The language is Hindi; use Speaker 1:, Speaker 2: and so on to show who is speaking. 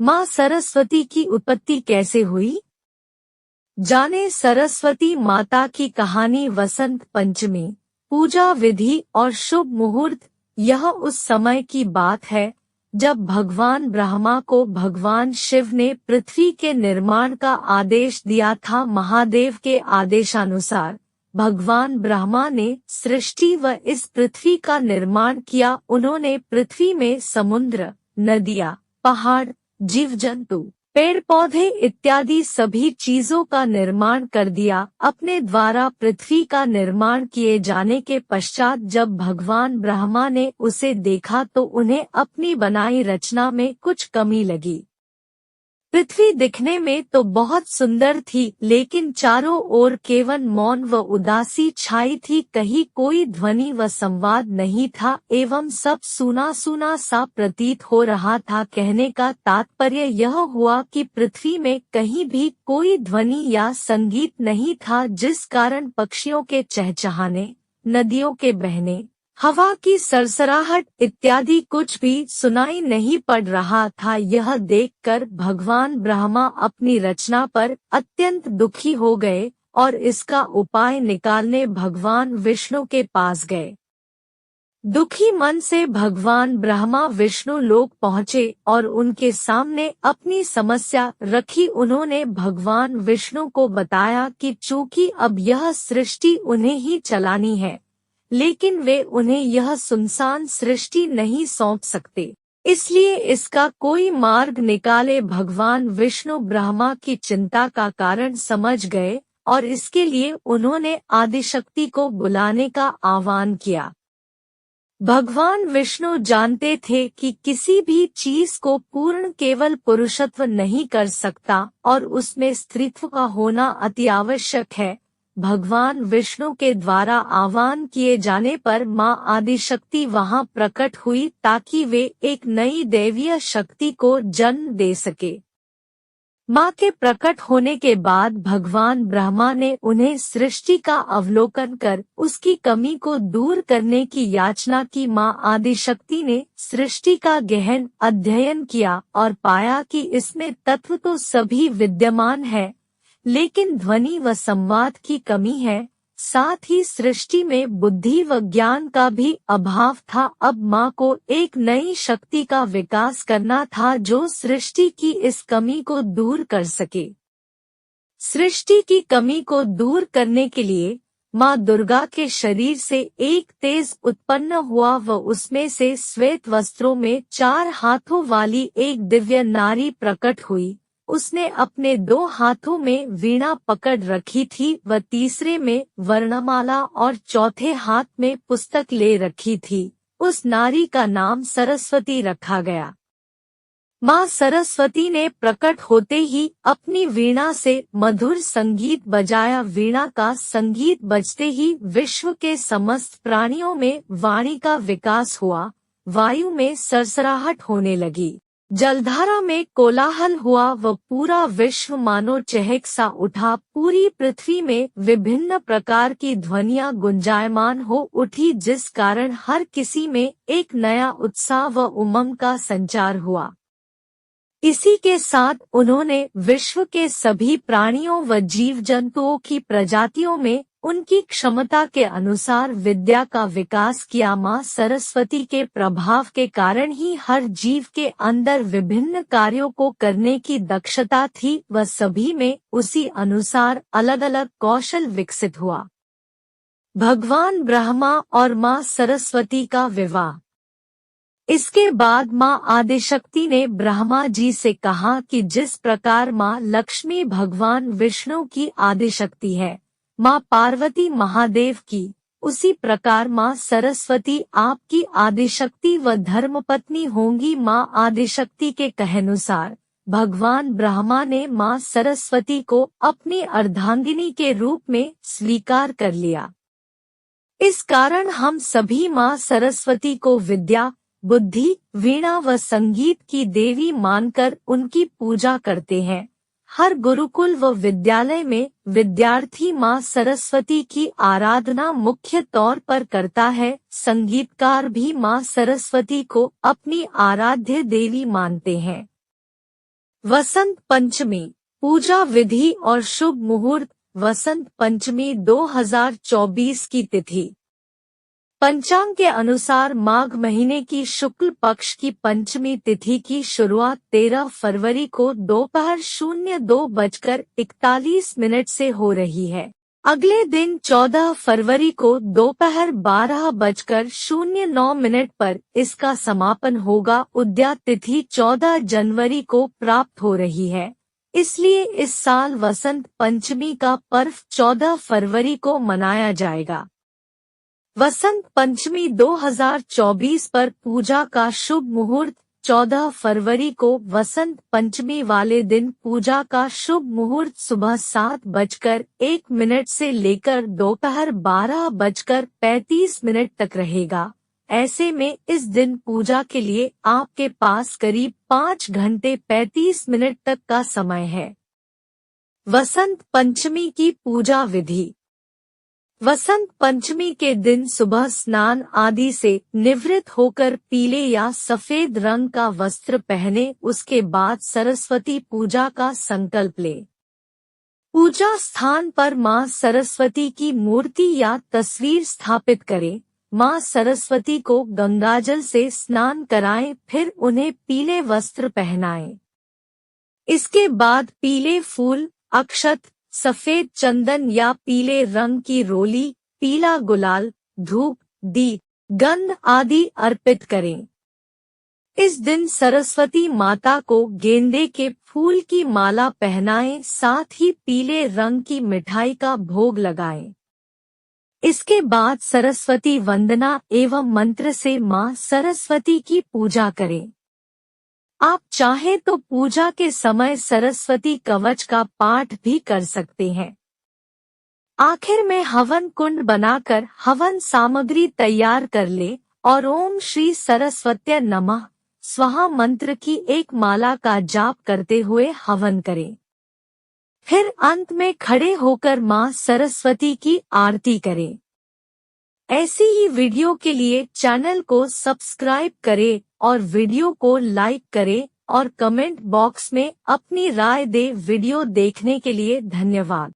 Speaker 1: माँ सरस्वती की उत्पत्ति कैसे हुई? जाने सरस्वती माता की कहानी। वसंत पंचमी, पूजा विधि और शुभ मुहूर्त। यह उस समय की बात है जब भगवान ब्रह्मा को भगवान शिव ने पृथ्वी के निर्माण का आदेश दिया था। महादेव के आदेशानुसार भगवान ब्रह्मा ने सृष्टि व इस पृथ्वी का निर्माण किया। उन्होंने पृथ्वी में समुद्र, नदियाँ, पहाड़, जीव जंतु, पेड़ पौधे इत्यादि सभी चीजों का निर्माण कर दिया। अपने द्वारा पृथ्वी का निर्माण किए जाने के पश्चात जब भगवान ब्रह्मा ने उसे देखा तो उन्हें अपनी बनाई रचना में कुछ कमी लगी। पृथ्वी दिखने में तो बहुत सुंदर थी, लेकिन चारों ओर केवल मौन व उदासी छाई थी। कहीं कोई ध्वनि व संवाद नहीं था एवं सब सूना सूना सा प्रतीत हो रहा था। कहने का तात्पर्य यह हुआ कि पृथ्वी में कहीं भी कोई ध्वनि या संगीत नहीं था, जिस कारण पक्षियों के चहचहाने, नदियों के बहने, हवा की सरसराहट इत्यादि कुछ भी सुनाई नहीं पड़ रहा था। यह देखकर भगवान ब्रह्मा अपनी रचना पर अत्यंत दुखी हो गए और इसका उपाय निकालने भगवान विष्णु के पास गए। दुखी मन से भगवान ब्रह्मा विष्णु लोक पहुँचे और उनके सामने अपनी समस्या रखी। उन्होंने भगवान विष्णु को बताया कि चूंकि अब यह सृष्टि उन्हें ही चलानी है, लेकिन वे उन्हें यह सुनसान सृष्टि नहीं सौंप सकते, इसलिए इसका कोई मार्ग निकाले। भगवान विष्णु ब्रह्मा की चिंता का कारण समझ गए और इसके लिए उन्होंने आदिशक्ति को बुलाने का आह्वान किया। भगवान विष्णु जानते थे कि किसी भी चीज को पूर्ण केवल पुरुषत्व नहीं कर सकता और उसमें स्त्रीत्व का होना अति आवश्यक है। भगवान विष्णु के द्वारा आह्वान किए जाने पर माँ आदिशक्ति वहां प्रकट हुई ताकि वे एक नई दैवीय शक्ति को जन्म दे सके। माँ के प्रकट होने के बाद भगवान ब्रह्मा ने उन्हें सृष्टि का अवलोकन कर उसकी कमी को दूर करने की याचना की। माँ आदिशक्ति ने सृष्टि का गहन अध्ययन किया और पाया कि इसमें तत्व तो सभी विद्यमान है, लेकिन ध्वनि व संवाद की कमी है। साथ ही सृष्टि में बुद्धि व ज्ञान का भी अभाव था। अब माँ को एक नई शक्ति का विकास करना था जो सृष्टि की इस कमी को दूर कर सके। सृष्टि की कमी को दूर करने के लिए माँ दुर्गा के शरीर से एक तेज उत्पन्न हुआ व उसमें से श्वेत वस्त्रों में 4 हाथों वाली एक दिव्य नारी प्रकट हुई। उसने अपने 2 हाथों में वीणा पकड़ रखी थी व तीसरे में वर्णमाला और चौथे हाथ में पुस्तक ले रखी थी। उस नारी का नाम सरस्वती रखा गया। माँ सरस्वती ने प्रकट होते ही अपनी वीणा से मधुर संगीत बजाया। वीणा का संगीत बजते ही विश्व के समस्त प्राणियों में वाणी का विकास हुआ। वायु में सरसराहट होने लगी, जलधारा में कोलाहल हुआ व पूरा विश्व मानो चहक सा उठा। पूरी पृथ्वी में विभिन्न प्रकार की ध्वनियां गुंजायमान हो उठी, जिस कारण हर किसी में एक नया उत्साह व उमंग का संचार हुआ। इसी के साथ उन्होंने विश्व के सभी प्राणियों व जीव जंतुओं की प्रजातियों में उनकी क्षमता के अनुसार विद्या का विकास किया। माँ सरस्वती के प्रभाव के कारण ही हर जीव के अंदर विभिन्न कार्यों को करने की दक्षता थी व सभी में उसी अनुसार अलग अलग कौशल विकसित हुआ। भगवान ब्रह्मा और माँ सरस्वती का विवाह। इसके बाद माँ आदिशक्ति ने ब्रह्मा जी से कहा कि जिस प्रकार माँ लक्ष्मी भगवान विष्णु की आदिशक्ति है, माँ पार्वती महादेव की, उसी प्रकार माँ सरस्वती आपकी आदिशक्ति व धर्मपत्नी होंगी। माँ आदिशक्ति के कहनुसार भगवान ब्रह्मा ने माँ सरस्वती को अपनी अर्धांगिनी के रूप में स्वीकार कर लिया। इस कारण हम सभी माँ सरस्वती को विद्या, बुद्धि, वीणा व संगीत की देवी मानकर उनकी पूजा करते हैं। हर गुरुकुल व विद्यालय में विद्यार्थी माँ सरस्वती की आराधना मुख्य तौर पर करता है। संगीतकार भी माँ सरस्वती को अपनी आराध्य देवी मानते हैं। वसंत पंचमी, पूजा विधि और शुभ मुहूर्त। वसंत पंचमी 2024 की तिथि। पंचांग के अनुसार माघ महीने की शुक्ल पक्ष की पंचमी तिथि की शुरुआत 13 फरवरी को दोपहर 02:41 से हो रही है। अगले दिन 14 फरवरी को दोपहर 12:09 पर इसका समापन होगा। उद्या तिथि 14 जनवरी को प्राप्त हो रही है, इसलिए इस साल वसंत पंचमी का पर्व 14 फरवरी को मनाया जाएगा। वसंत पंचमी 2024 पर पूजा का शुभ मुहूर्त 14 फरवरी को वसंत पंचमी वाले दिन पूजा का शुभ मुहूर्त सुबह 7:01 से लेकर दोपहर 12:35 तक रहेगा। ऐसे में इस दिन पूजा के लिए आपके पास करीब 5 घंटे 35 मिनट तक का समय है। वसंत पंचमी की पूजा विधि। वसंत पंचमी के दिन सुबह स्नान आदि से निवृत्त होकर पीले या सफेद रंग का वस्त्र पहने, उसके बाद सरस्वती पूजा का संकल्प ले। पूजा स्थान पर मां सरस्वती की मूर्ति या तस्वीर स्थापित करें। मां सरस्वती को गंगाजल से स्नान कराएं, फिर उन्हें पीले वस्त्र पहनाएं। इसके बाद पीले फूल, अक्षत, सफेद चंदन या पीले रंग की रोली, पीला गुलाल, धूप, दीप, गंध आदि अर्पित करें। इस दिन सरस्वती माता को गेंदे के फूल की माला पहनाएं, साथ ही पीले रंग की मिठाई का भोग लगाएं। इसके बाद सरस्वती वंदना एवं मंत्र से मां सरस्वती की पूजा करें। आप चाहें तो पूजा के समय सरस्वती कवच का पाठ भी कर सकते हैं। आखिर में हवन कुंड बनाकर हवन सामग्री तैयार कर ले और ओम श्री सरस्वत्यै नमः स्वाहा मंत्र की एक माला का जाप करते हुए हवन करें। फिर अंत में खड़े होकर मां सरस्वती की आरती करें। ऐसी ही वीडियो के लिए चैनल को सब्सक्राइब करें और वीडियो को लाइक करें और कमेंट बॉक्स में अपनी राय दें। वीडियो देखने के लिए धन्यवाद।